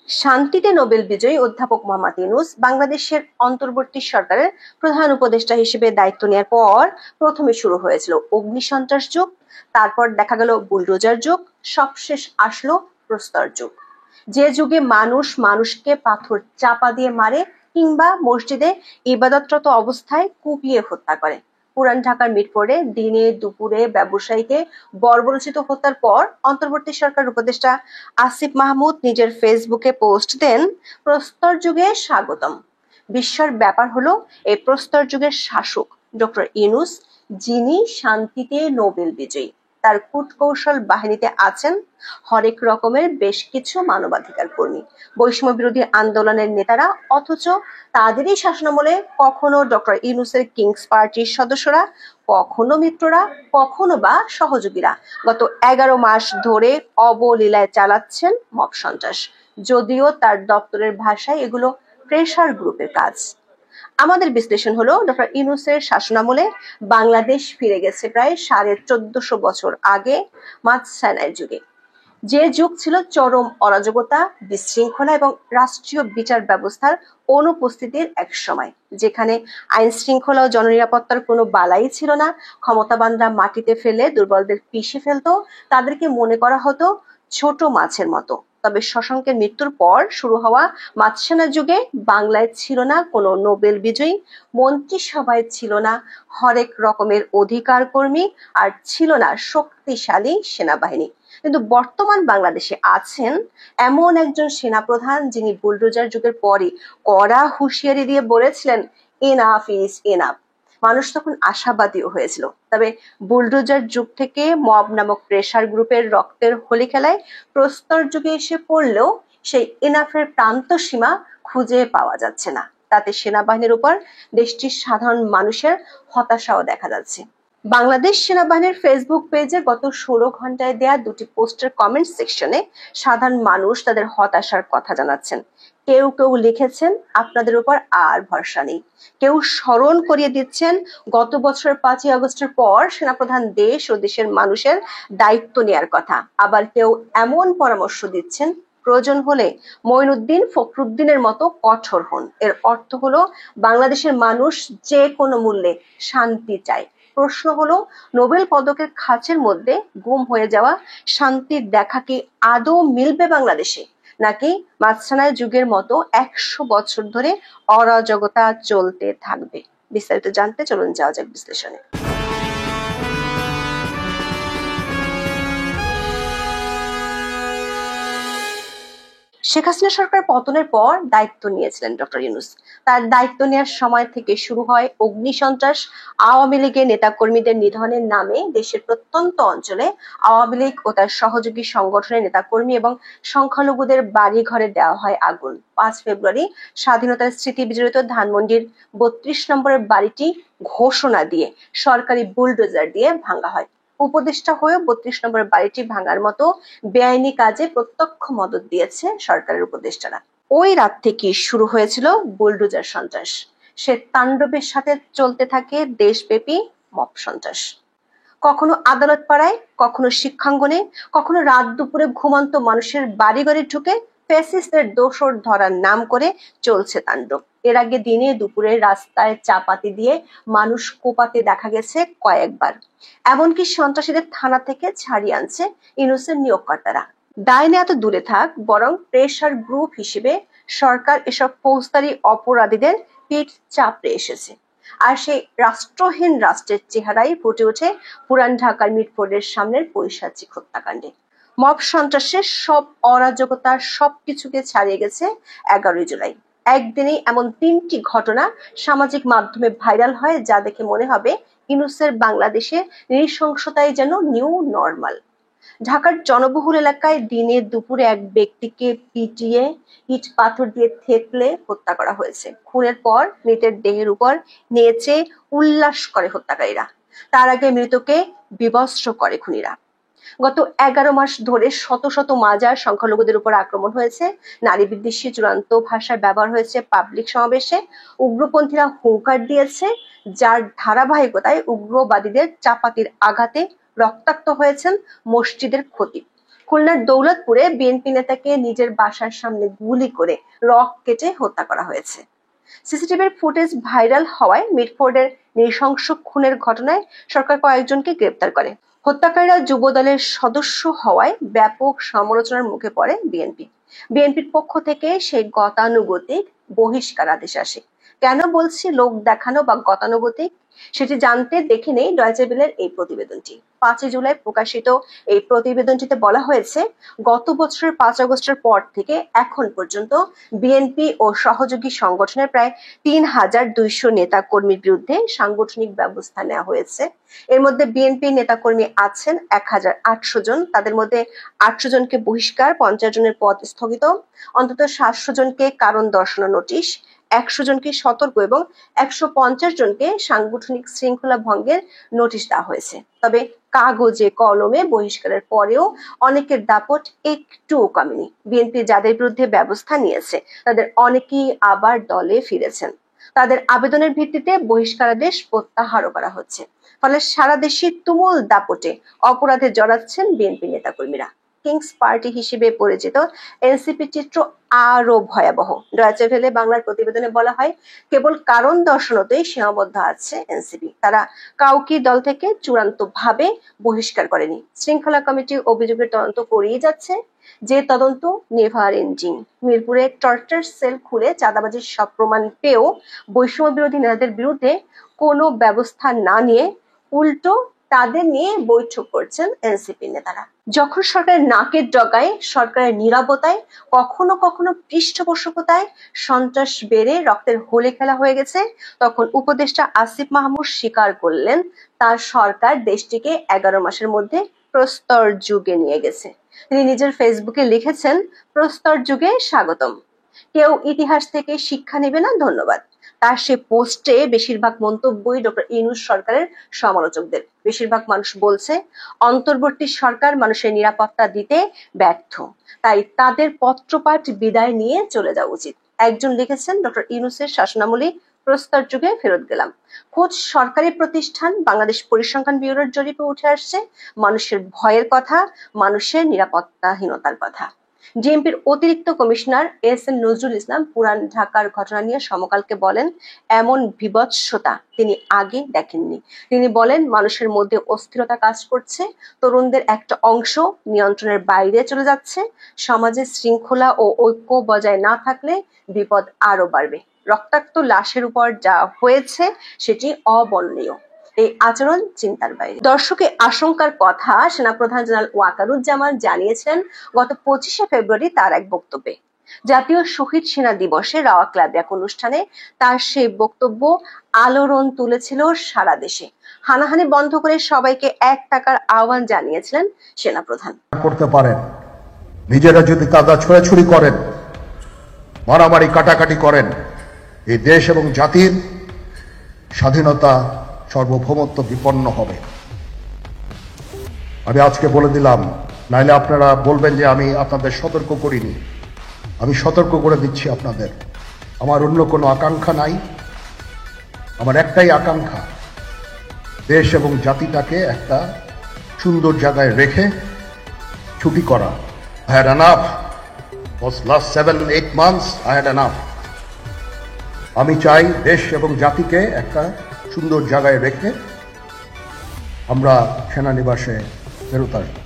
শান্তিতে নোবেল বিজয়ী অধ্যাপক মোহাম্মদ ইউনূস বাংলাদেশের অন্তর্বর্তী সরকারের প্রধান উপদেষ্টা হিসেবে দায়িত্ব নেওয়ার পর প্রথমে শুরু হয়েছিল অগ্নিসন্ত্রাস যুগ, তারপর দেখা গেল বুলডোজার যুগ, সবশেষ আসলো প্রস্তর যুগ। যে যুগে মানুষ মানুষকে পাথর চাপা দিয়ে মারে কিংবা মসজিদে ইবাদতরত অবস্থায় কুপিয়ে হত্যা করে। পুরান ঢাকার মিরপুরে দিনে দুপুরে ব্যবসায়ীকে বর্বরোচিত হত্যার পর অন্তর্বর্তী সরকার উপদেষ্টা আসিফ মাহমুদ নিজের ফেসবুকে পোস্ট দেন, প্রস্তর যুগে স্বাগতম। বিস্ময়ের ব্যাপার হলো এই প্রস্তর যুগের শাসক ডক্টর ইউনূস, যিনি শান্তিতে নোবেল বিজয়ী, তার কূটকৌশল বাহিনীতে আছেন হরেক রকমের বেশ কিছু মানবাধিকার কর্মী, বৈষম্য বিরোধী আন্দোলনের নেতারা, অথচ তাদেরই শাসনামলে কখনো ডক্টর ইউনূসের কিংস পার্টির সদস্যরা, কখনো মিত্ররা, কখনো বা সহযোগীরা গত 11 মাস ধরে অবলীলায় চালাচ্ছেন মব সন্ত্রাস, যদিও তার দপ্তরের ভাষায় এগুলো প্রেসার গ্রুপের কাজ। আমাদের বিশ্লেষণ হলো, ডক্টর ইউনূসের শাসনামলে বাংলাদেশ ফিরে গেছে প্রায় 1450 বছর আগে মাতসানার যুগে, যে যুগ ছিল চরম অরাজকতা, বিশৃঙ্খলা এবং রাষ্ট্রীয় বিচার ব্যবস্থার অনুপস্থিতির এক সময়, যেখানে আইন শৃঙ্খলা ও জননিরাপত্তার কোনো বালাই ছিল না। ক্ষমতাবানরা মাটিতে ফেলে দুর্বলদের পিষে ফেলতো, তাদেরকে মনে করা হতো ছোট মাছের মতো। তবে শশাঙ্কের মৃত্যুর পর শুরু হওয়া মাতসানা যুগে বাংলায় ছিল না কোনো নোবেল বিজয়ী, মন্ত্রিসভায় ছিল না হরেক রকমের অধিকার কর্মী, আর ছিল না শক্তিশালী সেনাবাহিনী। কিন্তু বর্তমান বাংলাদেশে আছেন এমন একজন সেনাপ্রধান, যিনি বুলডোজার যুগের পরই কড়া হুঁশিয়ারি দিয়ে বলেছিলেন, এনাফ ইজ এনাফ। মানুষ তখন আশাবাদীও হয়েছিল। তবে বুলডোজার যুগ থেকে মব নামক প্রেসার গ্রুপের রক্তের হোলি খেলায় প্রস্তর যুগে এসে পড়লেও সেই এনাফের প্রান্ত সীমা খুঁজে পাওয়া যাচ্ছে না। তাতে সেনাবাহিনীর উপর দেশটির সাধারণ মানুষের হতাশাও দেখা যাচ্ছে। বাংলাদেশ সেনাবাহিনীর ফেসবুক পেজে গত 16 ঘন্টায় দেয়া দুটি পোস্টের কমেন্ট সেকশনে সাধারণ মানুষ তাদের হতাশার কথা জানাচ্ছেন। কেউ কেউ লিখেছেন, আপনাদের উপর আর ভরসা নেই। কেউ স্মরণ করিয়ে দিচ্ছেন গত বছরের 5ই আগস্টের পর সেনাপ্রধান দেশ ও দেশের মানুষের দায়িত্ব নেয়ার কথা। আবার কেউ এমন পরামর্শ দিচ্ছেন, প্রয়োজন হলে মঈনুদ্দিন ফখরুদ্দিনের মতো কঠোর হন। এর অর্থ হলো বাংলাদেশের মানুষ যে কোনো মূল্যে শান্তি চায়। প্রশ্ন হলো, নোবেল পদকের খাঁচের মধ্যে গুম হয়ে যাওয়া শান্তির দেখা কি আদৌ মিলবে বাংলাদেশে, নাকি মাতসানার যুগের মতো 100 বছর ধরে অরাজকতা চলতে থাকবে? বিস্তারিত জানতে চলুন যাওয়া যাক বিশ্লেষণে। শেখ হাসিনা সরকার পতনের পর দায়িত্ব নিয়েছিলেন ডক্টর ইউনূস। তার দায়িত্ব নেওয়ার সময় থেকে শুরু হয় অগ্নিসন্ত্রাস। আওয়ামী লীগের নেতাকর্মীদের নিধনের নামে দেশের প্রত্যন্ত অঞ্চলে আওয়ামী লীগ ও তার সহযোগী সংগঠনের নেতাকর্মী এবং সংখ্যালঘুদের বাড়ি ঘরে দেওয়া হয় আগুন। 5 ফেব্রুয়ারি স্বাধীনতার স্মৃতি বিজড়িত ধানমন্ডির 32 নম্বরের বাড়িটি ঘোষণা দিয়ে সরকারি বুলডোজার দিয়ে ভাঙা হয়। উপদেষ্টা হয়েও 32 নম্বরের বাড়িটি ভাঙার মতো বেআইনি কাজে প্রত্যক্ষ মদদ দিয়েছে সরকারের উপদেষ্টারা। ওই রাত থেকে শুরু হয়েছিল বুলডোজার সন্ত্রাস। সে তাণ্ডবের সাথে চলতে থাকে দেশব্যাপী মব সন্ত্রাস। কখনো আদালত পাড়ায়, কখনো শিক্ষাঙ্গনে, কখনো রাত দুপুরে ঘুমন্ত মানুষের বাড়ি বাড়ি ঢুকে ফ্যাসিস্টদের দোসর ধরার নাম করে চলছে তাণ্ডব। এর আগে দিনে দুপুরে রাস্তায় চাপাতি দিয়ে মানুষ কোপাতে দেখা গেছে কয়েকবার। এমনকি সন্ত্রাসীদের থানা থেকে ছাড়িয়ে আনছে ইউনূসের নিয়োগকর্তারা। দায় নেওয়া তো দূরে থাক, বরং প্রেসার গ্রুপ হিসেবে সরকার এসব ফৌজদারি অপরাধীদের পিঠ চাপড়ে এসেছে। আর সেই রাষ্ট্রহীন রাষ্ট্রের চেহারাই ফুটে ওঠে পুরান ঢাকার মিরপুরের সামনের পৈশাচিক হত্যাকাণ্ডে। মব সন্ত্রাসের সব অরাজকতা সবকিছুকে ছাড়িয়ে গেছে 11 জুলাই। একদিনেই এমন 3টি ঘটনা সামাজিক মাধ্যমে ভাইরাল হয়, যা দেখে মনে হবে ইউনূসের বাংলাদেশে নৃশংসতাই যেন নিউ নরমাল। ঢাকার জনবহুল এলাকায় দিনে দুপুরে এক ব্যক্তিকে পিটিয়ে ইট পাথর দিয়ে থেতলে হত্যা করা হয়েছে। খুনের পর মৃতের দেহের উপর নেচে উল্লাস করে হত্যাকারীরা। তার আগে মৃতকে বিবস্ত্র করে খুনিরা। গত 11 মাস ধরে শত শত মাজার, সংখ্যালঘুদের উপর আক্রমণ হয়েছে, নারী বিদ্বেষী চূড়ান্ত ভাষার ব্যবহার হয়েছে পাবলিক সমাবেশে, উগ্রপন্থীরা হুঙ্কার দিয়েছে, যার ধারাবাহিকতায় উগ্রবাদীদের চাপাতির আঘাতে রক্তাক্ত হয়েছেন মসজিদের খতিব। খুলনার দৌলতপুরে বিএনপি নেতাকে নিজের বাসার সামনে গুলি করে রক কেটে হত্যা করা হয়েছে। সিসিটিভির ফুটেজ ভাইরাল হওয়ায় মিটফোর্ডের নৃশংস খুনের ঘটনায় সরকার কয়েকজনকে গ্রেপ্তার করে। হত্যাকারীরা যুবদলের সদস্য হওয়ায় ব্যাপক সমালোচনার মুখে পড়ে বিএনপি। বিএনপির পক্ষ থেকে সেই গতানুগতিক বহিষ্কার আদেশ আসে। কেন বলছি লোক দেখানো বা গতানুগতিক, সেটি জানতে দেখে নেই ডয়েচে ভেলের এই প্রতিবেদনটি। 5 জুলাই প্রকাশিত এই প্রতিবেদনটিতে বলা হয়েছে, গত বছরের 5 আগস্টের পর থেকে এখন পর্যন্ত বিএনপি ও সহযোগী সংগঠনের প্রায় ৩,২০০ নেতা কর্মীর বিরুদ্ধে সাংগঠনিক ব্যবস্থা নেওয়া হয়েছে। এর মধ্যে বিএনপি নেতাকর্মী আছেন ১,৮০০ জন। তাদের মধ্যে ৮০০ জনকে বহিষ্কার, ৫০ জনের পদ স্থগিত, অন্তত ৭০০ জনকে কারণ দর্শানো নোটিশ, ১০০ জনকে সতর্ক এবং ১৫০ জনকে সাংগঠনিক শৃঙ্খলা ভঙ্গের নোটিশ দেওয়া হয়েছে। তবে কাগজে কলমে বহিষ্কারের পরেও অনেকের দাপট একটুও কমেনি। বিএনপি যাদের বিরুদ্ধে ব্যবস্থা নিয়েছে তাদের অনেকেই আবার দলে ফিরেছেন। তাদের আবেদনের ভিত্তিতে বহিষ্কারাদেশ প্রত্যাহারও করা হচ্ছে। ফলে সারা দেশে তুমুল দাপটে অপরাধে জড়াচ্ছেন বিএনপি নেতাকর্মীরা। কিংস পার্টি হিসেবে পরিচিত এনসিপি চিত্র আরো ভয়াবহ। ডয়েচে ভেলে বাংলার প্রতিবেদনে বলা হয়, কেবল কারণ দর্শানোতেই সীমাবদ্ধ আছে এনসিপি। তারা কাউকে দল থেকে চূড়ান্তভাবে বহিষ্কার করেনি। শৃঙ্খলা কমিটি অভিযোগের তদন্ত করিয়ে যাচ্ছে, যে তদন্ত নেভার এন্ডিং। মিরপুরে টর্চার সেল খুলে চাঁদাবাজির সব প্রমাণ পেয়েও বৈষম্য বিরোধী নেতাদের বিরুদ্ধে কোনো ব্যবস্থা না নিয়ে উল্টো তাদের নিয়ে বৈঠক করছেন এনসিপি নেতারা। যখন সরকারের নাকের ডগায়, সরকারের নীরবতায়, কখনো কখনো পৃষ্ঠপোষকতায় সন্ত্রাস বেড়ে রক্তের হোলি খেলা হয়ে গেছে, তখন উপদেষ্টা আসিফ মাহমুদ স্বীকার করলেন তার সরকার দেশটিকে 11 মাসের মধ্যে প্রস্তর যুগে নিয়ে গেছে। তিনি নিজের ফেসবুকে লিখেছেন, প্রস্তর যুগে স্বাগতম। কেউ ইতিহাস থেকে শিক্ষা নেবে না, ধন্যবাদ। তার সে পোস্টে বেশিরভাগ মন্তব্যই ডক্টর ইউনূস সরকারের সমালোচকদের। বেশিরভাগ মানুষ বলছে অন্তর্বর্তী সরকার মানুষের নিরাপত্তা দিতে ব্যর্থ, তাই তাদের পত্রপাঠ বিদায় নিয়ে চলে যাওয়া উচিত। একজন লিখেছেন, ডক্টর ইউনূসের শাসনামলে প্রস্তর যুগে ফেরত গেলাম। খোদ সরকারি প্রতিষ্ঠান বাংলাদেশ পরিসংখ্যান ব্যুরোর জরিপে উঠে আসছে মানুষের ভয়ের কথা, মানুষের নিরাপত্তাহীনতার কথা। ডিএমপির অতিরিক্ত কমিশনার এস.এন. নজরুল ইসলাম পুরান ঢাকার ঘটনা নিয়ে সমকালকে বলেন, এমন বিভৎসতা তিনি আগে দেখেননি। তিনি বলেন, মানুষের মধ্যে অস্থিরতা কাজ করছে, তরুণদের একটা অংশ নিয়ন্ত্রণের বাইরে চলে যাচ্ছে। সমাজে শৃঙ্খলা ও ঐক্য বজায় না থাকলে বিপদ আরো বাড়বে। রক্তাক্ত লাশের উপর যা হয়েছে সেটি অবর্ণনীয়। এই আচরণ চিন্তার বাইরে। দর্শকের আশঙ্কার কথা সেনাপ্রধান জেনারেল ওয়াকারুজ্জামান জানিয়েছেন গত 25শে ফেব্রুয়ারি তার এক বক্তব্যে। জাতীয় শহীদ সেনা দিবসে রাওয়া ক্লাবে এক অনুষ্ঠানে তার সেই বক্তব্য আলোড়ন তুলেছিল সারা দেশে। হানাহানি বন্ধ করে সবাইকে এক টাকার আহ্বান জানিয়েছিলেন সেনাপ্রধান। করতে পারেন, নিজেরা যদি কাদা ছোড়াছুড়ি করেন, মারামারি কাটাকাটি করেন, এই দেশ এবং জাতির স্বাধীনতা সার্বভৌমত্ব বিপন্ন হবে। আমি আজকে বলে দিলাম, নাইলে আপনারা বলবেন যে আমি আপনাদের সতর্ক করিনি। আমি সতর্ক করে দিচ্ছি আপনাদের। আমার অন্য কোনো আকাঙ্ক্ষা নাই, আমার একটাই আকাঙ্ক্ষা, দেশ এবং জাতিটাকে একটা সুন্দর জায়গায় রেখে ছুটি করা। I had enough. For last 7-8 months I had enough. আমি চাই দেশ এবং জাতিকে একটা সুন্দর জায়গায় রেখে আমরা সেনানিবাসে ফেরত আসবো।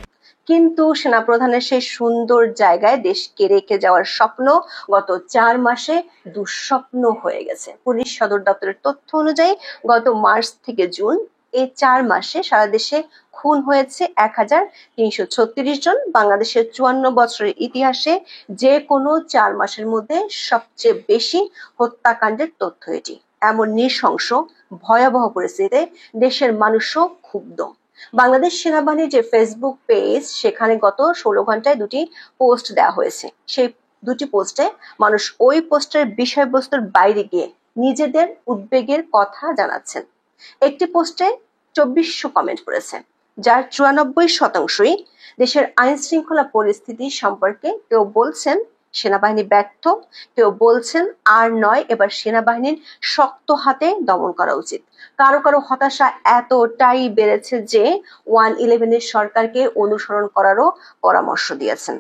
কিন্তু সেনাপ্রধানের সেই সুন্দর জায়গায় দেশকে রেখে যাওয়ার স্বপ্ন গত 4 মাসে দুঃস্বপ্ন হয়ে গেছে। পুলিশ সদর দপ্তরের তথ্য অনুযায়ী গত মার্চ থেকে জুন এই 4 মাসে সারা দেশে খুন হয়েছে 1336 জন। বাংলাদেশের 54 বছরের ইতিহাসে যে কোনো 4 মাসের মধ্যে সবচেয়ে বেশি হত্যাকাণ্ডের তথ্য এটি। এমন নৃশংস ভয়াবহ পরিস্থিতিতে দেশের মানুষও ক্ষুব্ধ। বাংলাদেশ সেনাবাহিনীর যে ফেসবুক পেজ, সেখানে গত 16 ঘন্টায় 2টি পোস্ট দেওয়া হয়েছে। সেই 2টি পোস্টে মানুষ ওই পোস্টের বিষয়বস্তুর বাইরে গিয়ে নিজেদের উদ্বেগের কথা জানাচ্ছেন। একটি পোস্টে 2400 কমেন্ট করেছে, যার 94%ই দেশের আইন শৃঙ্খলা পরিস্থিতি সম্পর্কে। কেউ বলছেন সেনাবাহিনী ব্যর্থ, কেউ বলছেন আর নয়, এবার সেনাবাহিনীর শক্ত হাতে দমন করা উচিত। কারো কারো হতাশা এতটাই বেড়েছে যে 111 সরকারকে অনুসরণ করারও পরামর্শ দিয়েছেন।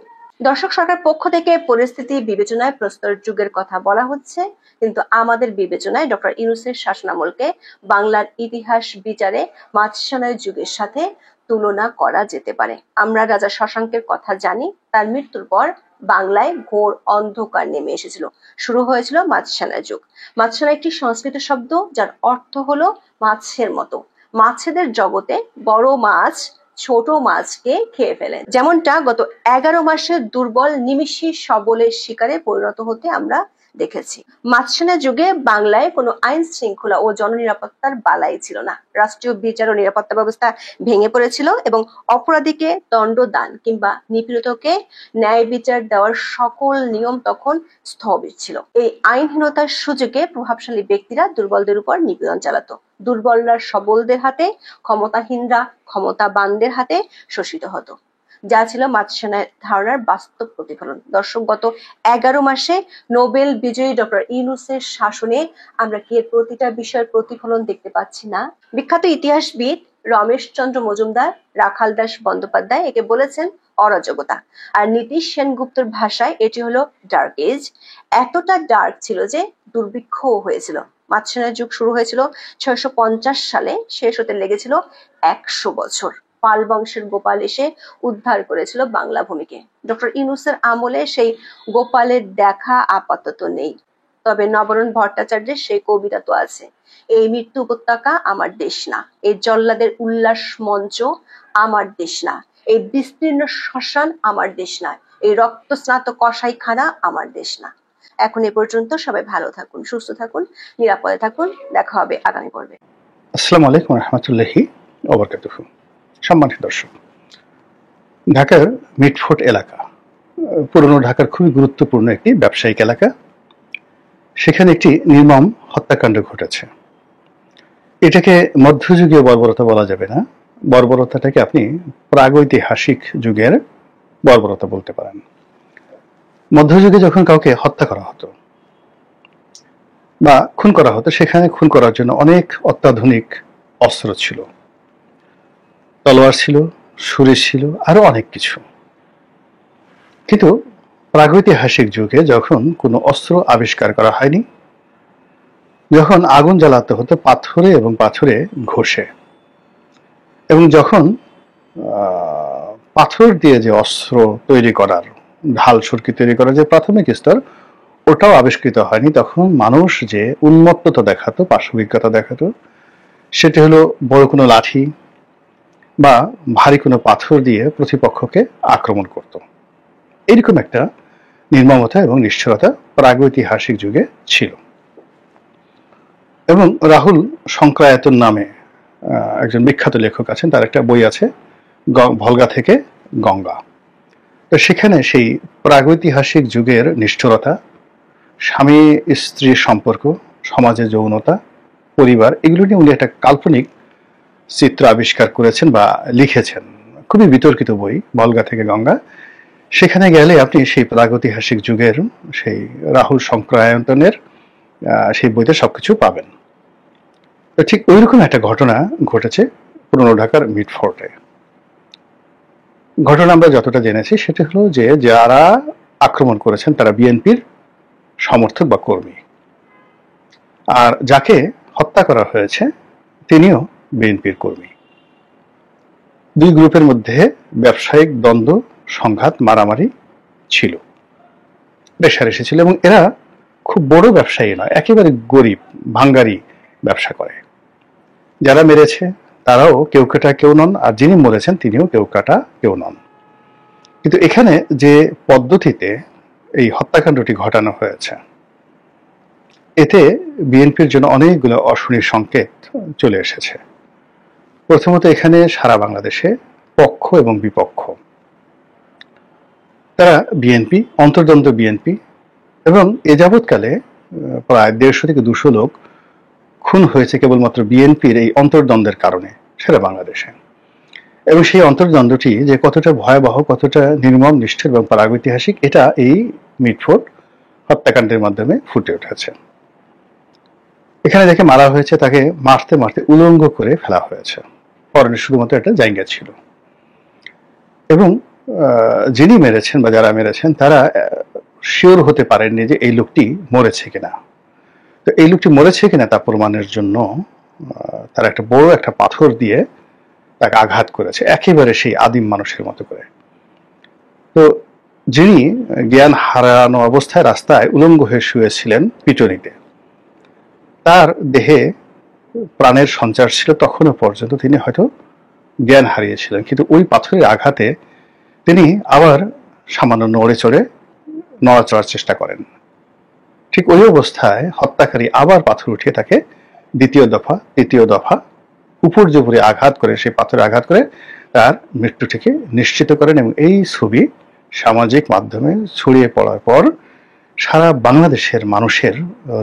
দর্শক, সরকার পক্ষ থেকে পরিস্থিতি বিবেচনায় প্রস্তর যুগের কথা বলা হচ্ছে, কিন্তু আমাদের বিবেচনায় ডক্টর ইউনূসের শাসনামলকে বাংলার ইতিহাস বিচারে মাতসানায় যুগের সাথে তুলনা করা যেতে পারে। আমরা রাজা শশাঙ্কের কথা জানি, তার মৃত্যুর পর বাংলায় ঘোর অন্ধকার নেমে এসেছিল, শুরু হয়েছিল মাতসানায় যুগ। মাতসানা একটি সংস্কৃত শব্দ যার অর্থ হলো মাছের মতো। মাছেদের জগতে বড় মাছ ছোট মাছকে খেয়ে ফেলেন, যেমনটা গত 11 মাসে দুর্বল নিমিষে সবলের শিকারে পরিণত হতে আমরা দেখেছি। মাতসানা যুগে বাংলায় কোনো আইন শৃঙ্খলা ও জননিরাপত্তার বালাই ছিল না। রাষ্ট্রীয় বিচার ও নিরাপত্তা ব্যবস্থা ভেঙে পড়েছিল এবং অপরাধীকে দণ্ডদান কিংবা নিপীড়িতকে ন্যায় বিচার দেওয়ার সকল নিয়ম তখন স্থবির ছিল। এই আইনহীনতার সুযোগে প্রভাবশালী ব্যক্তিরা দুর্বলদের উপর নিপীড়ন চালাতো। দুর্বলরা সবলদের হাতে, ক্ষমতাহীনরা ক্ষমতাবানদের হাতে শোষিত হতো, যা ছিল মাতসানার ধারণার বাস্তব প্রতিফলন। দর্শক, গত 11 মাসে নোবেল বিজয়ী ডক্টর ইউনূসের শাসনে আমরা কি এর প্রতিটা বিষয়ের প্রতিফলন দেখতে পাচ্ছি না? বিখ্যাত ইতিহাসবিদ রমেশচন্দ্র মজুমদার, রাখাল দাস বন্দ্যোপাধ্যায় একে বলেছেন অরাজকতা, আর নীতিশ সেনগুপ্তর ভাষায় এটি হলো ডার্ক এজ। এতটা ডার্ক ছিল যে দুর্ভিক্ষও হয়েছিল। মাতসানার যুগ শুরু হয়েছিল 650 সালে, শেষ হতে লেগেছিল 100 বছর। পাল বংশের গোপাল এসে উদ্ধার করেছিল বাংলা ভূমিকে। ডক্টর ইউনূসের আমলে সেই গোপালের দেখা আপাতত নেই, তবে নবরণ ভট্টাচার্যের সেই কবিতা তো আছে, এই মৃত্যু উপত্যকা আমার দেশ না, এই জল্লাদের উল্লাস মঞ্চ আমার দেশ না, এই বিস্তীর্ণ শ্মশান আমার দেশ না, এই রক্তস্নাত কসাইখানা আমার দেশ না। এখন এ পর্যন্ত, সবাই ভালো থাকুন, সুস্থ থাকুন, নিরাপদে থাকুন। দেখা হবে আগামী পর্বে। আসসালামু আলাইকুম রহমতুল্লাহি ওয়া বারাকাতুহু। সম্মানিত দর্শক, ঢাকার মিটফোর্ট এলাকা পুরনো ঢাকার খুবই গুরুত্বপূর্ণ একটি ব্যবসায়িক এলাকা। সেখানে একটি নির্মম হত্যাকাণ্ড ঘটেছে। এটাকে মধ্যযুগীয় বর্বরতা বলা যাবে না, বর্বরতাটাকে আপনি প্রাগৈতিহাসিক যুগের বর্বরতা বলতে পারেন। মধ্যযুগে যখন কাউকে হত্যা করা হতো বা খুন করা হতো, সেখানে খুন করার জন্য অনেক অত্যাধুনিক অস্ত্র ছিল, তলোয়ার ছিল, ছুরি ছিল, আরো অনেক কিছু। কিন্তু প্রাগৈতিহাসিক যুগে যখন কোনো অস্ত্র আবিষ্কার করা হয়নি, যখন আগুন জ্বালাতে হতো পাথরে এবং পাথরে ঘষে, এবং যখন পাথর দিয়ে যে অস্ত্র তৈরি করার, ঢাল সুরকি তৈরি করার যে প্রাথমিক স্তর, ওটাও আবিষ্কৃত হয়নি, তখন মানুষ যে উন্মত্ততা দেখাতো, পাশবিকতা দেখাতো, সেটি হলো বড় কোনো লাঠি বা ভারী কোনো পাথর দিয়ে প্রতিপক্ষকে আক্রমণ করত। এরকম একটা নির্মমতা এবং নিষ্ঠুরতা প্রাগৈতিহাসিক যুগে ছিল। এবং রাহুল শঙ্করায়তন নামে একজন বিখ্যাত লেখক আছেন, তার একটা বই আছে ভলগা থেকে গঙ্গা। তো সেখানে সেই প্রাগৈতিহাসিক যুগের নিষ্ঠুরতা, স্বামী স্ত্রীর সম্পর্ক, সমাজে যৌনতা, পরিবার, এগুলো নিয়ে উনি একটা কাল্পনিক চিত্র আবিষ্কার করেছেন বা লিখেছেন। খুবই বিতর্কিত বই ভলগা থেকে গঙ্গা। সেখানে গেলে আপনি সেই প্রাগৈতিহাসিক যুগের সেই রাহুল শঙ্করায়তনের সেই বইতে সবকিছু পাবেন। তো ঠিক ওইরকম একটা ঘটনা ঘটেছে পুরনো ঢাকার মিটফোর্টে। ঘটনা আমরা যতটা জেনেছি সেটা হলো যে যারা আক্রমণ করেছেন তারা বিএনপির সমর্থক বা কর্মী, আর যাকে হত্যা করা হয়েছে তিনিও বিএনপির কর্মী। দুই গ্রুপের মধ্যে ব্যবসায়িক দ্বন্দ্ব, সংঘাত, মারামারি ছিল, রেষারেষি ছিল, এবং এরা খুব বড় ব্যবসায়ী নয়, একেবারে গরিব ভাঙ্গারি ব্যবসা করে। যারা মেরেছে তারাও কেউ কাটা কেউ নন, আর যিনি মরেছেন তিনিও কেউ কাটা কেউ নন। কিন্তু এখানে যে পদ্ধতিতে এই হত্যাকাণ্ডটি ঘটানো হয়েছে, এতে বিএনপির জন্য অনেকগুলো অশনি সংকেত চলে এসেছে। প্রথমত, এখানে সারা বাংলাদেশে পক্ষ এবং বিপক্ষ, তারা বিএনপি, অন্তর্দ্বন্দ্ব বিএনপি, এবং এ যাবৎকালে প্রায় 150 থেকে 200 লোক খুন হয়েছে কেবলমাত্র বিএনপির এই অন্তর্দ্বন্দ্বের কারণে সারা বাংলাদেশে। এবং সেই অন্তর্দ্বন্দ্বটি যে কতটা ভয়াবহ, কতটা নির্মম, নিষ্ঠুর এবং প্রাগৈতিহাসিক, এটা এই মিটফোর্ড হত্যাকাণ্ডের মাধ্যমে ফুটে উঠেছে। এখানে যাকে মারা হয়েছে তাকে মারতে মারতে উলঙ্গ করে ফেলা হয়েছে, পরনে শুধুমাত্র একটা জায়গা ছিল। এবং যিনি মেরেছেন বা যারা মেরেছেন তারা শিওর হতে পারেননি যে এই লোকটি মরেছে কিনা। তো এই লোকটি মরেছে কিনা তা প্রমাণের জন্য তারা একটা বড় একটা পাথর দিয়ে তাকে আঘাত করেছে, একেবারে সেই আদিম মানুষের মতো করে। তো যিনি জ্ঞান হারানো অবস্থায় রাস্তায় উলঙ্গ হয়ে শুয়েছিলেন পিটুনিতে, তার দেহে প্রাণের সঞ্চার ছিল তখনও পর্যন্ত, তিনি হয়তো জ্ঞান হারিয়েছিলেন, কিন্তু ওই পাথরের আঘাতে তিনি আবার সামান্য নড়াচড়ার চেষ্টা করেন। ঠিক ওই অবস্থায় হত্যাকারী আবার পাথর উঠিয়ে তাকে দ্বিতীয় দফা তৃতীয় দফা উপর্যুপরি আঘাত করে, সেই পাথরে আঘাত করে তার মৃত্যুটিকে নিশ্চিত করেন। এবং এই ছবি সামাজিক মাধ্যমে ছড়িয়ে পড়ার পর সারা বাংলাদেশের মানুষের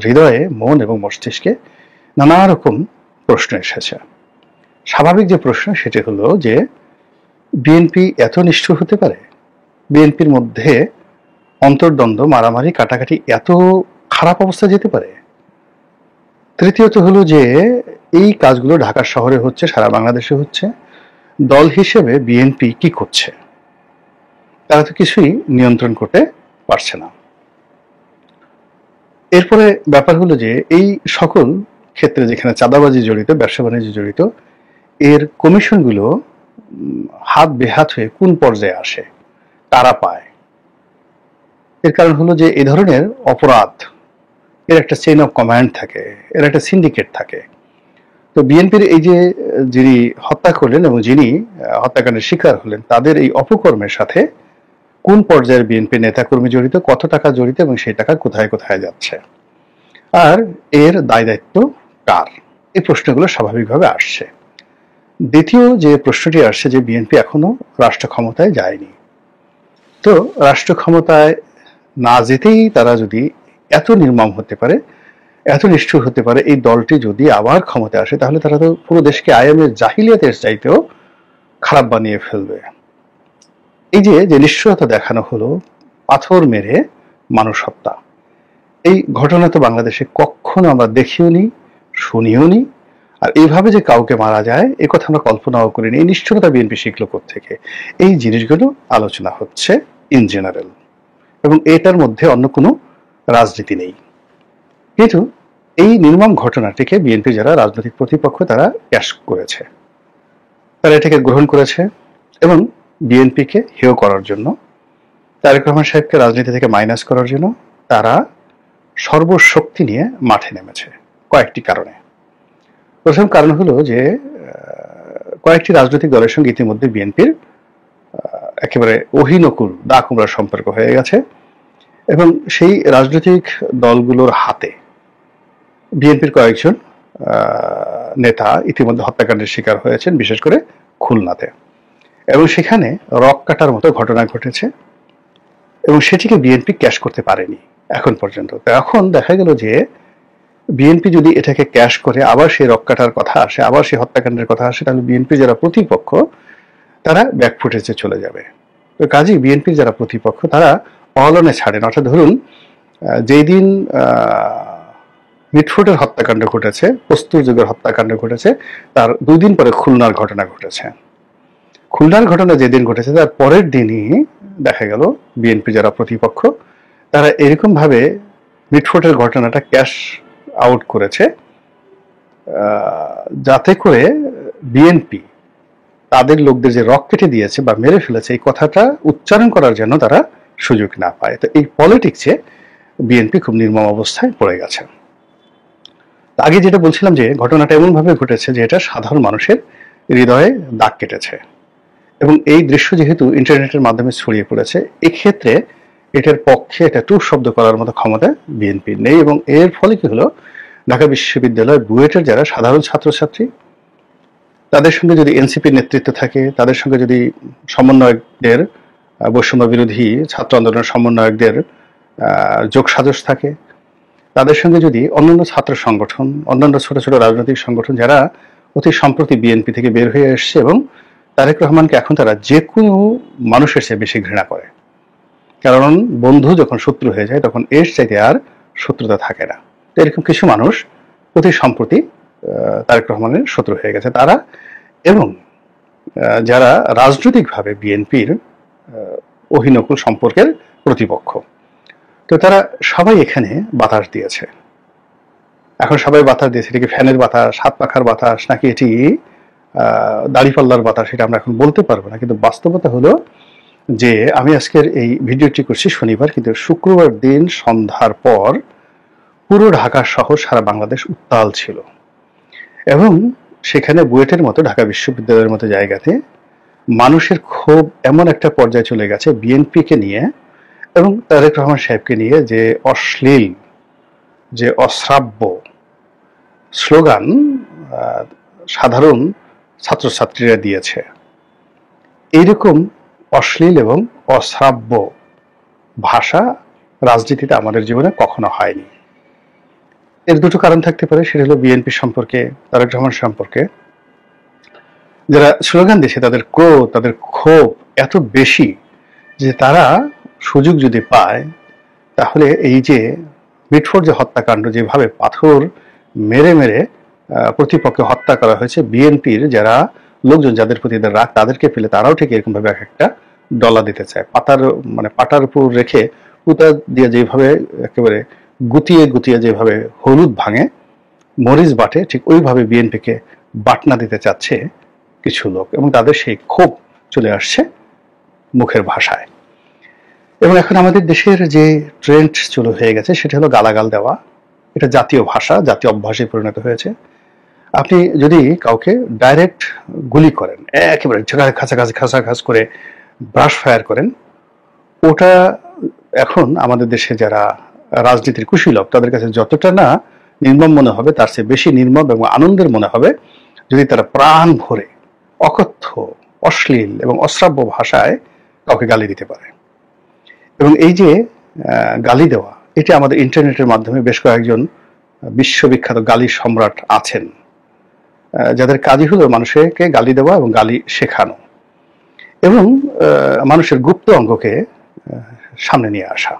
হৃদয়ে, মন এবং মস্তিষ্কে নানা রকম প্রশ্ন এসেছে। স্বাভাবিক যে প্রশ্ন সেটি হলো যে বিএনপি এত নিষ্ঠুর হতে পারে? বিএনপির মধ্যে অন্তর্দ্বন্দ্ব, মারামারি, কাটাকাটি এত খারাপ অবস্থা যেতে পারে? তৃতীয়ত হলো যে এই কাজগুলো ঢাকা শহরে হচ্ছে, সারা বাংলাদেশে হচ্ছে, দল হিসেবে বিএনপি কি করছে? তারা তো কিছুই নিয়ন্ত্রণ করতে পারছে না। এরপরে ব্যাপার হলো যে এই সকল ক্ষেত্রে যেখানে চাঁদাবাজি জড়িত, ব্যবসা বাণিজ্য জড়িত, এর কমিশনগুলো হাত বেহাত হয়ে কোন পর্যায়ে আসে, তারা পায়। এর কারণ হলো যে এই ধরনের অপরাধ এর একটা চেইন অফ কমান্ড থাকে, এর একটা সিন্ডিকেট থাকে। তো বিএনপির এই যে যিনি হত্যা করলেন এবং যিনি হত্যাকাণ্ডের শিকার হলেন, তাদের এই অপকর্মের সাথে কোন পর্যায়ের বিএনপি নেতাকর্মী জড়িত, কত টাকা জড়িত এবং সেই টাকা কোথায় কোথায় যাচ্ছে, আর এর দায় দায়িত্ব কার, এই প্রশ্নগুলো স্বাভাবিকভাবে আসছে। দ্বিতীয় যে প্রশ্নটি আসছে যে বিএনপি এখনো রাষ্ট্র ক্ষমতায় যায়নি। তো রাষ্ট্র ক্ষমতায় না যেতেই তারা যদি এত নির্মম হতে পারে, এত নিষ্ঠুর হতে পারে, এই দলটি যদি আবার ক্ষমতায় আসে, তাহলে তারা তো পুরো দেশকে আয়ামের জাহিলিয়াতের চাইতেও খারাপ বানিয়ে ফেলবে। এই যে নিষ্ঠুরতা দেখানো হলো, পাথর মেরে মানুষ হত্যা, এই ঘটনা তো বাংলাদেশে কখনো আমরা দেখিও নি, শুনিও নি। আর এইভাবে যে কাউকে মারা যায় এ কথা আমরা কল্পনাও করিনি। এই নিষ্ঠুরতা বিএনপি শিখলো কোত্থেকে? এই জিনিসগুলো আলোচনা হচ্ছে ইন জেনারেল, এবং এটার মধ্যে অন্য কোনো রাজনীতি নেই। কিন্তু এই নির্মম ঘটনাটিকে বিএনপি যারা রাজনৈতিক প্রতিপক্ষ তারা ক্যাশ করেছে, তারা এটাকে গ্রহণ করেছে এবং বিএনপিকে হেয় করার জন্য, তারেক রহমান সাহেবকে রাজনীতি থেকে মাইনাস করার জন্য তারা সর্বশক্তি নিয়ে মাঠে নেমেছে কয়েকটি কারণে। প্রথম কারণ হলো যে কয়েকটি রাজনৈতিক দলের সঙ্গে ইতিমধ্যে বিএনপির একেবারে অহিনকুল দা কুমড়ার সম্পর্ক হয়ে গেছে, এবং সেই রাজনৈতিক দলগুলোর হাতে বিএনপির কয়েকজন নেতা ইতিমধ্যে হত্যাকাণ্ডের শিকার হয়েছেন, বিশেষ করে খুলনাতে, এবং সেখানে রক কাটার মতো ঘটনা ঘটেছে এবং সেটিকে বিএনপি ক্যাশ করতে পারেনি এখন পর্যন্ত। তো এখন দেখা গেল যে বিএনপি যদি এটাকে ক্যাশ করে আবার সেই রক কাটার কথা আসে, আবার সেই হত্যাকাণ্ডের কথা আসে, তাহলে বিএনপি যারা প্রতিপক্ষ তারা ব্যাকফুটেজে চলে যাবে। তো কাজেই বিএনপির যারা প্রতিপক্ষ তারা অহলনে ছাড়েন। অর্থাৎ ধরুন যেই দিন মিটফোর্ডের হত্যাকাণ্ড ঘটেছে, প্রস্তুর যুগের হত্যাকাণ্ড ঘটেছে, তার 2 দিন পরে খুলনার ঘটনা ঘটেছে। খুলনার ঘটনা যেদিন ঘটেছে তার পরের দিনই দেখা গেল বিএনপি যারা প্রতিপক্ষ তারা এরকম ভাবে মিটফোর্ডের ঘটনাটা ক্যাশ আউট করেছে, যাতে করে বিএনপি তাদের লোকদের যে রক কেটে দিয়েছে বা মেরে ফেলেছে এই কথাটা উচ্চারণ করার জন্য তারা সুযোগ না পায়। তো এই পলিটিক্সে বিএনপি খুব নির্মম অবস্থায় পড়ে গেছে। আগে যেটা বলছিলাম যে ঘটনাটা এমন ভাবে ঘটেছে যে এটা সাধারণ মানুষের হৃদয়ে দাগ কেটেছে, এবং এই দৃশ্য যেহেতু ইন্টারনেটের মাধ্যমে ছড়িয়ে পড়েছে, এক্ষেত্রে এটার পক্ষে এটা টু শব্দ করার মতো ক্ষমতা বিএনপির নেই। এবং এর ফলে কি হলো, ঢাকা বিশ্ববিদ্যালয় বুয়েটের যারা সাধারণ ছাত্রছাত্রী তাদের সঙ্গে যদি এনসিপির নেতৃত্ব থাকে, তাদের সঙ্গে যদি সমন্বয়কদের, বৈষম্য বিরোধী ছাত্র আন্দোলনের সমন্বয়কদের যোগসাজশ থাকে, তাদের সঙ্গে যদি অন্যান্য ছাত্র সংগঠন, অন্যান্য ছোট ছোট রাজনৈতিক সংগঠন যারা অতি সম্প্রতি বিএনপি থেকে বের হয়ে এসছে এবং তারেক রহমানকে এখন তারা যে কোনো মানুষের চেয়ে বেশি ঘৃণা করে, কারণ বন্ধু যখন শত্রু হয়ে যায় তখন এর চাইতে আর শত্রুতা থাকে না। তো এরকম কিছু মানুষ অতি সম্প্রতি তারেক রহমানের শত্রু হয়ে গেছে তারা, এবং যারা রাজনৈতিকভাবে বিএনপির অহিনকুল সম্পর্কের প্রতিপক্ষ, তো তারা সবাই এখানে বাতাস দিয়েছে। এখন সবাই বাতাস দিয়েছে, এটি কি ফ্যানের বাতাস, হাত পাখার বাতাস, নাকি এটি দাড়িপাল্লার বাতাস, সেটা আমরা এখন বলতে পারবো না। কিন্তু বাস্তবতা হলো যে আমি আজকের এই ভিডিওটি করছি শনিবার, কিন্তু শুক্রবার দিন সন্ধ্যার পর পুরো ঢাকা সহ সারা বাংলাদেশ উত্তাল ছিল, এবং সেখানে বুয়েটের মতো, ঢাকা বিশ্ববিদ্যালয়ের মতো জায়গাতে মানুষের ক্ষোভ এমন একটা পর্যায়ে চলে গেছে বিএনপিকে নিয়ে এবং তারেক রহমান সাহেবকে নিয়ে, যে অশ্লীল, যে অশ্রাব্য স্লোগান সাধারণ ছাত্রছাত্রীরা দিয়েছে। এইরকম অশ্লীল এবং অশ্রাব্য ভাষা রাজনীতিতে আমাদের জীবনে কখনো হয়নি। এর দুটো কারণ থাকতে পারে, সেটা হলো বিএনপি সম্পর্কে, তারেক রহমান সম্পর্কে যারা স্লোগান দিয়েছে তাদের ক্রোধ, তাদের ক্ষোভ এত বেশি যে তারা সুযোগ যদি পায় তাহলে এই যে মিটফোর্ড যে হত্যাকাণ্ড, যেভাবে পাথর মেরে মেরে প্রতিপক্ষে হত্যা করা হয়েছে, বিএনপির যারা লোকজন, যাদের প্রতি রাগ, তাদেরকে পেলে তারাও ঠিক এরকম ভাবে এক একটা ডলা দিতে চায়। পাটার উপর রেখে পুতা দিয়ে যেভাবে একেবারে গুতিয়ে গুতিয়ে যেভাবে হলুদ ভাঙে, মরিচ বাটে, ঠিক ওইভাবে বিএনপিকে বাটনা দিতে চাচ্ছে কিছু লোক, এবং তাদের সেই ক্ষোভ চলে আসছে মুখের ভাষায়। এবং এখন আমাদের দেশের যে ট্রেন্ড শুরু হয়ে গেছে সেটা হলো গালাগাল দেওয়া। এটা জাতীয় ভাষা, জাতীয় অভ্যাসে পরিণত হয়েছে। আপনি যদি কাউকে ডাইরেক্ট গুলি করেন, একেবারে খাঁচা করে ব্রাশ ফায়ার করেন, ওটা এখন আমাদের দেশে যারা রাজনীতির কুশীলব তাদের কাছে যতটা না নির্মম মনে হবে, তার চেয়ে বেশি নির্মম এবং আনন্দের মনে হবে যদি তারা প্রাণ ভরে অকথ্য, অশ্লীল এবং অশ্রাব্য ভাষায় কাউকে গালি দিতে পারে। এবং এই যে গালি দেওয়া, এটা আমাদের ইন্টারনেটের মাধ্যমে বেশ কয়েকজন বিশ্ববিখ্যাত গালি সম্রাট আছেন, যাদের কাজই হলো মানুষকে গালি দেওয়া এবং গালি শেখানো, এবং মানুষের গুপ্ত অঙ্গকে সামনে নিয়ে আসা।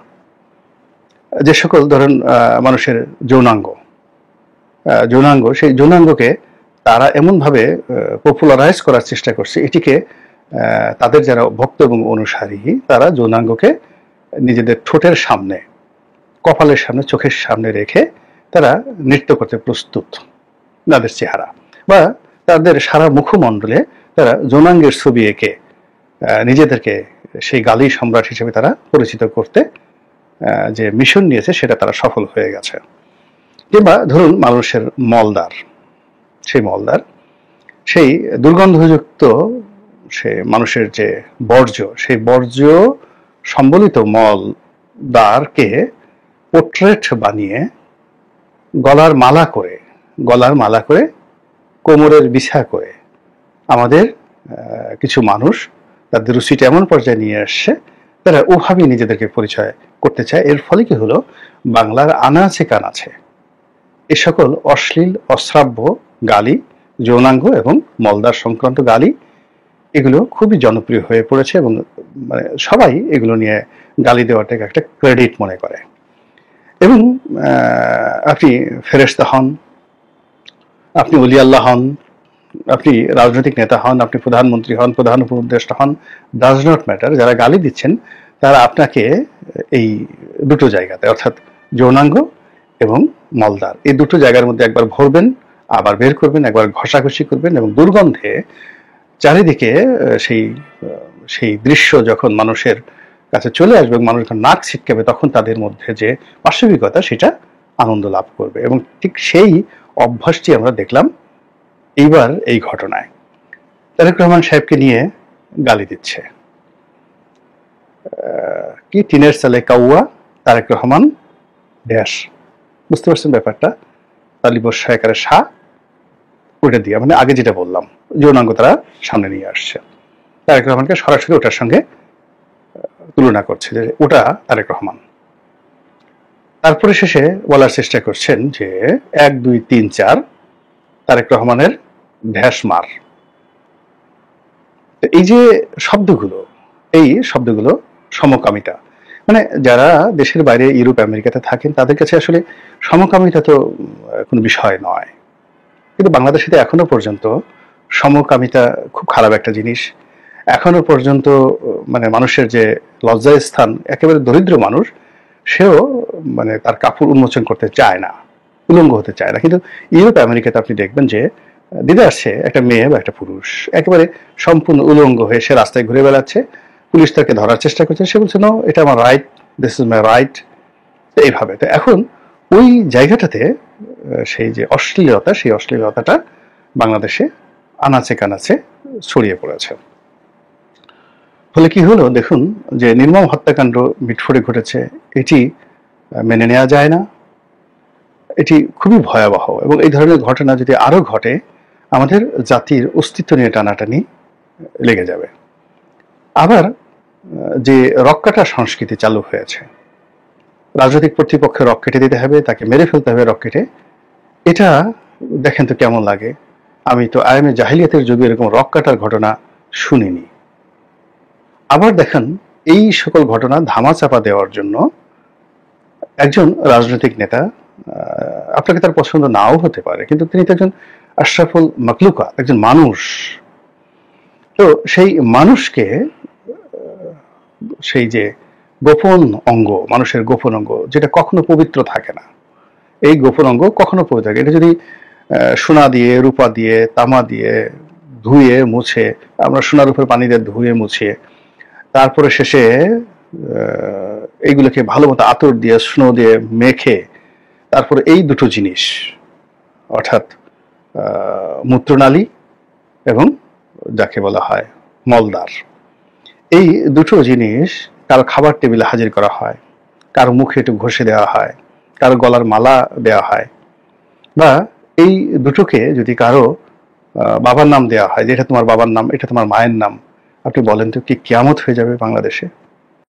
যে সকল ধরেন মানুষের যৌনাঙ্গ, সেই যৌনাঙ্গকে তারা এমনভাবে পপুলারাইজ করার চেষ্টা করছে, এটিকে তাদের যারা ভক্ত এবং অনুসারী তারা যৌনাঙ্গকে নিজেদের ঠোঁটের সামনে, কপালের সামনে, চোখের সামনে রেখে তারা নৃত্য করতে প্রস্তুত। তাদের চেহারা বা তাদের সারা মুখমণ্ডলে তারা যৌনাঙ্গের ছবি এঁকে নিজেদেরকে সেই গালি সম্রাট হিসেবে তারা পরিচিত করতে যে মিশন নিয়েছে সেটা তারা সফল হয়ে গেছে। কিংবা ধরুন মানুষের মলদার, সেই দুর্গন্ধযুক্ত সে মানুষের যে বর্জ্য, সেই বর্জ্য সম্বলিত মলদারকে পোর্ট্রেট বানিয়ে গলার মালা করে কোমরের বিছা করে আমাদের কিছু মানুষ তাদের রুচিটা এমন পর্যায়ে নিয়ে আসছে, তারা ওভাবেই নিজেদেরকে পরিচয় করতে চায়। এর ফলে কি হলো, বাংলার আনাচে কানাচে এ সকল অশ্লীল, অশ্রাব্য গালি, যৌনাঙ্গ এবং মলদার সংক্রান্ত গালি, এগুলো খুবই জনপ্রিয় হয়ে পড়েছে, এবং মানে সবাই এগুলো নিয়ে গালি দেওয়াটাকে একটা ক্রেডিট মনে করে। এবং আপনি ফেরেশতা হন, আপনি ওলি আল্লাহ হন, আপনি রাজনৈতিক নেতা হন, আপনি প্রধানমন্ত্রী হন, প্রধান উপদেষ্টা হন, ডাজ নট ম্যাটার, যারা গালি দিচ্ছেন তারা আপনাকে এই দুটো জায়গাতে, অর্থাৎ যৌনাঙ্গ এবং মলদার, এই দুটো জায়গার মধ্যে একবার ভরবেন, আবার বের করবেন, একবার ঘষাঘষি করবেন, এবং দুর্গন্ধে চারিদিকে সেই দৃশ্য যখন মানুষের কাছে চলে আসবে এবং মানুষ যখন নাক ছিটকাবে, তখন তাদের মধ্যে যে পাশবিকতা সেটা আনন্দ লাভ করবে। এবং ঠিক সেই অভ্যাসটি আমরা দেখলাম এইবার এই ঘটনায়। তারেক রহমান সাহেবকে নিয়ে গালি দিচ্ছে, কি টিনের চালে কাউয়া তারেক রহমান ড্যাশ, বুঝতে পারছেন ব্যাপারটা? তালিবস সহায়কারের শাহ, ওইটা দিয়ে মানে আগে যেটা বললাম যৌনাঙ্গ তারা সামনে নিয়ে আসছে, তারেক রহমানকে সরাসরি ওটার সঙ্গে তুলনা করছে যে ওটা তারেক রহমান। তারপরে শেষে বলার চেষ্টা করছেন যে 1 2 3 4 তারেক রহমানের ঢ্যাস মার। এই যে শব্দগুলো, এই শব্দগুলো সমকামিতা, মানে যারা দেশের বাইরে ইউরোপ আমেরিকাতে থাকেন তাদের কাছে আসলে সমকামিতা তো কোনো বিষয় নয়, কিন্তু বাংলাদেশে তো এখনো পর্যন্ত সমকামিতা খুব খারাপ একটা জিনিস। এখনো পর্যন্ত মানে মানুষের যে লজ্জার স্থান, একেবারে দরিদ্র মানুষ সেও মানে তার কাপড় উন্মোচন করতে চায় না, উলঙ্গ হতে চায় না। কিন্তু ইউরোপ আমেরিকাতে আপনি দেখবেন যে দিদে আসছে একটা মেয়ে বা একটা পুরুষ একেবারে সম্পূর্ণ উলঙ্গ হয়ে সে রাস্তায় ঘুরে বেড়াচ্ছে, পুলিশ তাকে ধরার চেষ্টা করছে, সে বলছে নো, এটা আমার right, this is my right. এইভাবে তো এখন ওই জায়গাটাতে সেই যে অশ্লীলতা, সেই অশ্লীলতাটা বাংলাদেশে আনাচে কানাচে ছড়িয়ে পড়েছে। ফলে কি হলো দেখুন, যে নির্মম হত্যাকাণ্ড মিটফোড়ে ঘটেছে, এটি মেনে নেওয়া যায় না, এটি খুবই ভয়াবহ। এবং এই ধরনের ঘটনা যদি আরো ঘটে, আমাদের জাতির অস্তিত্ব নিয়ে টানাটানি লেগে যাবে। আবার যে রক্কাটা সংস্কৃতি চালু হয়েছে, রাজনৈতিক কর্তৃপক্ষের রক কেটে দিতে হবে, তাকে মেরে ফেলতে হবে রক কেটে, এটা দেখেন তো কেমন লাগে। আমি তো আইএমএ জাহিলিয়াতের যুগে এরকম রক কাটার ঘটনা শুনিনি। আবার দেখেন, এই সকল ঘটনা ধামাচাপা দেওয়ার জন্য একজন রাজনৈতিক নেতা, আপনাকে তার পছন্দ নাও হতে পারে, কিন্তু তিনি তো একজন আশরাফুল মাকলুকা, একজন মানুষ। তো সেই মানুষকে সেই যে গোপন অঙ্গ, মানুষের গোপন অঙ্গ যেটা কখনো পবিত্র থাকে না, এই গোপন অঙ্গ কখনো পবিত্র থাকে, এটা যদি সোনা দিয়ে, রূপা দিয়ে, তামা দিয়ে ধুয়ে মুছে, আমরা সোনার উপর পানি দিয়ে ধুয়ে মুছে, তারপরে শেষে এইগুলোকে ভালো মতো আতর দিয়ে, স্নো দিয়ে মেখে, তারপরে এই দুটো জিনিস অর্থাৎ মূত্রনালী এবং যাকে বলা হয় মলদ্বার, এই দুটো জিনিস কারো খাবার টেবিলে হাজির করা হয়, কারো মুখে একটু ঘষে দেওয়া হয়, কারো গলার মালা দেওয়া হয়, বা এই দুটোকে যদি কারো বাবার নাম দেওয়া হয়, যে এটা তোমার বাবার নাম, এটা তোমার মায়ের নাম, আপনি বলেন তো কি কিয়ামত হয়ে যাবে বাংলাদেশে?